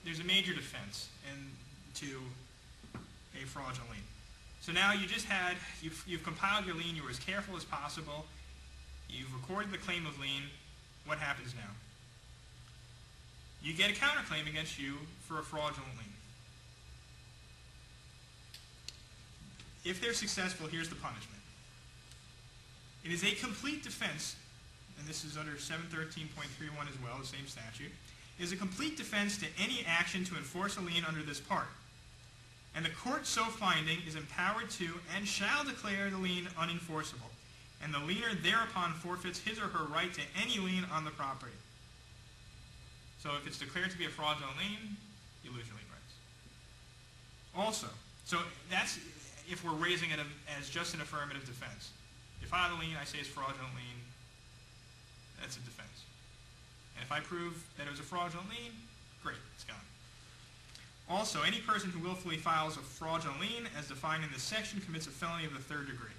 there's a major defense to a fraudulent lien. So now you've compiled your lien, you were as careful as possible, you've recorded the claim of lien. What happens now? You get a counterclaim against you for a fraudulent lien. If they're successful, here's the punishment. It is a complete defense, and this is under 713.31 as well, the same statute, is a complete defense to any action to enforce a lien under this part. And the court so finding is empowered to and shall declare the lien unenforceable, and the liener thereupon forfeits his or her right to any lien on the property. So if it's declared to be a fraudulent lien, you lose your lien rights. Also, so that's if we're raising it as just an affirmative defense. If I have a lien, I say it's fraudulent lien, that's a defense. And if I prove that it was a fraudulent lien, great, it's gone. Also, any person who willfully files a fraudulent lien, as defined in this section, commits a felony of the 3rd degree.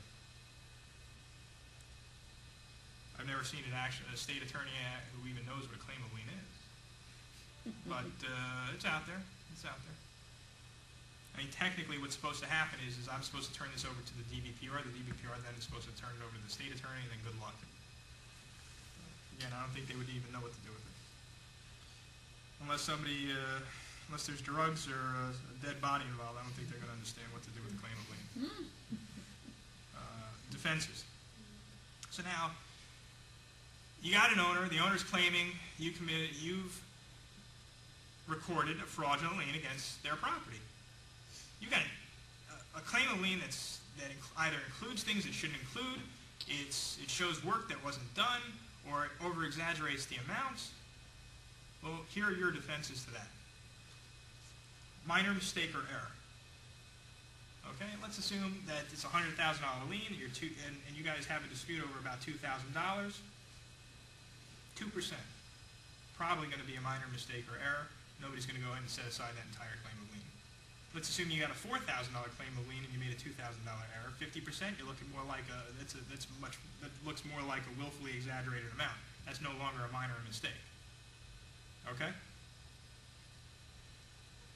I've never seen a state attorney who even knows what a claim of lien is. But it's out there. It's out there. I mean, technically what's supposed to happen is I'm supposed to turn this over to the DBPR. The DBPR then is supposed to turn it over to the state attorney, and then good luck. Again, I don't think they would even know what to do with it. Unless there's drugs or a dead body involved, I don't think they're going to understand what to do with a claim of lien. Defenses. So now, you got an owner. The owner's claiming you've recorded a fraudulent lien against their property. You got a claim of lien that either includes things it shouldn't include, it shows work that wasn't done, or it over-exaggerates the amounts. Well, here are your defenses to that. Minor mistake or error. Okay, let's assume that it's a $100,000 lien, and you guys have a dispute over about $2,000. 2%. Probably going to be a minor mistake or error. Nobody's going to go ahead and set aside that entire claim of lien. Let's assume you got a $4,000 claim of lien and you made a $2,000 error. 50%, you're looking more like that looks more like a willfully exaggerated amount. That's no longer a minor mistake. Okay?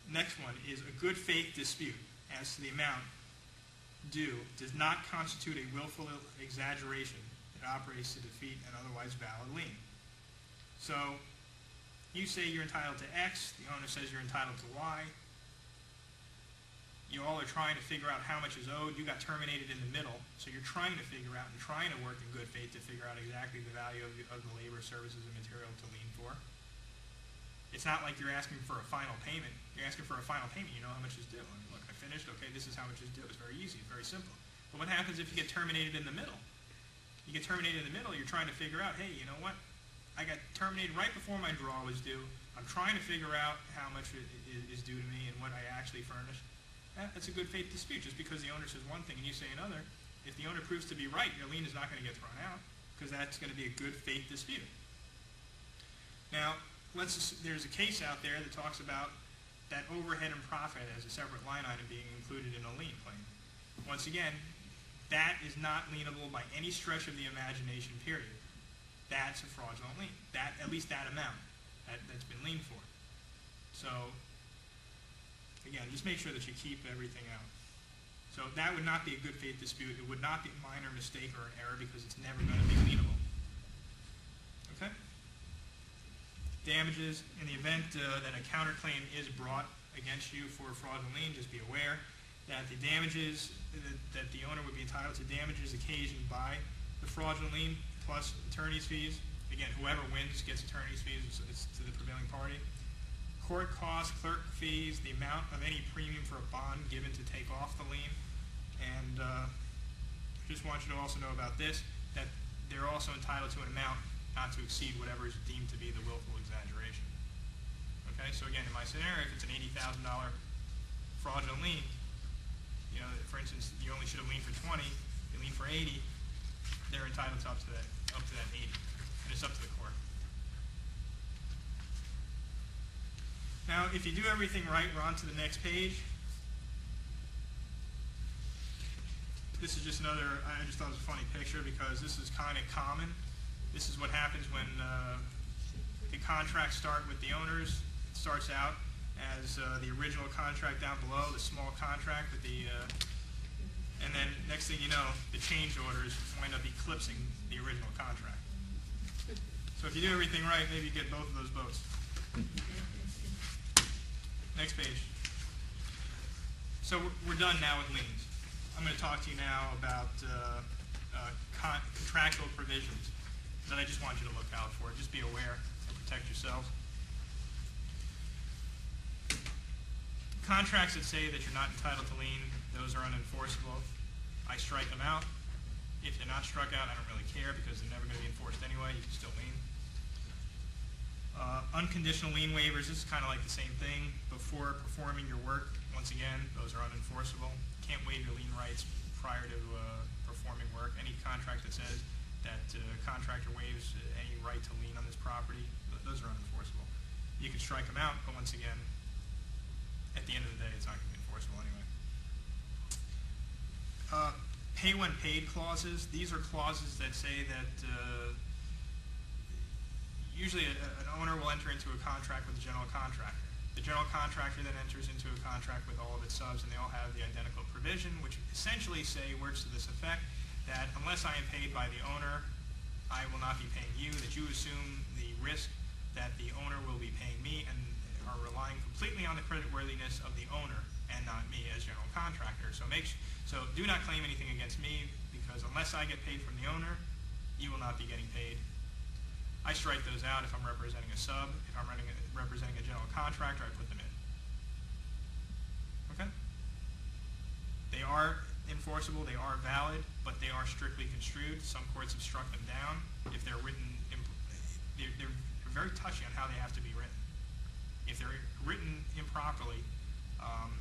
Next one is a good faith dispute as to the amount due does not constitute a willful exaggeration that operates to defeat an otherwise valid lien. So you say you're entitled to X, the owner says you're entitled to Y. You all are trying to figure out how much is owed. You got terminated in the middle, so you're trying to figure out and trying to work in good faith to figure out exactly the value of the labor, services, and material to lien for. It's not like you're asking for a final payment. You're asking for a final payment. You know how much is due. I mean, look, I finished. Okay, this is how much is due. It's very easy. It's very simple. But what happens if you get terminated in the middle? You get terminated in the middle, you're trying to figure out, hey, you know what? I got terminated right before my draw was due. I'm trying to figure out how much is due to me and what I actually furnished. That's a good faith dispute. Just because the owner says one thing and you say another, if the owner proves to be right, your lien is not going to get thrown out because that's going to be a good faith dispute. Now, there's a case out there that talks about that overhead and profit as a separate line item being included in a lien claim. Once again, that is not lienable by any stretch of the imagination, period. That's a fraudulent lien. At least that amount that's been liened for. So, again, just make sure that you keep everything out. So that would not be a good faith dispute. It would not be a minor mistake or an error because it's never going to be lienable. Okay? Damages. In the event that a counterclaim is brought against you for a fraudulent lien, just be aware that the damages, that the owner would be entitled to damages occasioned by the fraudulent lien plus attorney's fees. Again, whoever wins gets attorney's fees. It's to the prevailing party. Court costs, clerk fees, the amount of any premium for a bond given to take off the lien. And just want you to also know about this, that they're also entitled to an amount not to exceed whatever is deemed to be the willful exaggeration. Okay, so again, in my scenario, if it's an $80,000 fraudulent lien, you know, for instance, you only should have liened for 20, you lien for 80, they're entitled to up to that 80. And it's up to the court. Now, if you do everything right, we're on to the next page. This is just another, I just thought it was a funny picture because this is kind of common. This is what happens when the contracts start with the owners. It starts out as the original contract down below, the small contract with the, and then next thing you know, the change orders wind up eclipsing the original contract. So if you do everything right, maybe you get both of those boats. Next page. So we're done now with liens. I'm going to talk to you now about contractual provisions that I just want you to look out for. Just be aware and protect yourselves. Contracts that say that you're not entitled to lien, those are unenforceable. I strike them out. If they're not struck out, I don't really care because they're never going to be enforced anyway. You can still lien. Unconditional lien waivers, this is kind of like the same thing. Before performing your work, once again, those are unenforceable. Can't waive your lien rights prior to performing work. Any contract that says that contractor waives any right to lien on this property, those are unenforceable. You can strike them out, but once again, at the end of the day, it's not going to be enforceable anyway. Pay when paid clauses. These are clauses that say that usually an owner will enter into a contract with a general contractor. The general contractor then enters into a contract with all of its subs, and they all have the identical provision, which essentially works to this effect, that unless I am paid by the owner, I will not be paying you, that you assume the risk that the owner will be paying me and are relying completely on the creditworthiness of the owner and not me as general contractor. So do not claim anything against me, because unless I get paid from the owner, you will not be getting paid. I strike those out if I'm representing a sub. If I'm representing a general contractor, I put them in. Okay? They are enforceable, they are valid, but they are strictly construed. Some courts have struck them down. If they're written, they're very touchy on how they have to be written. If they're written improperly,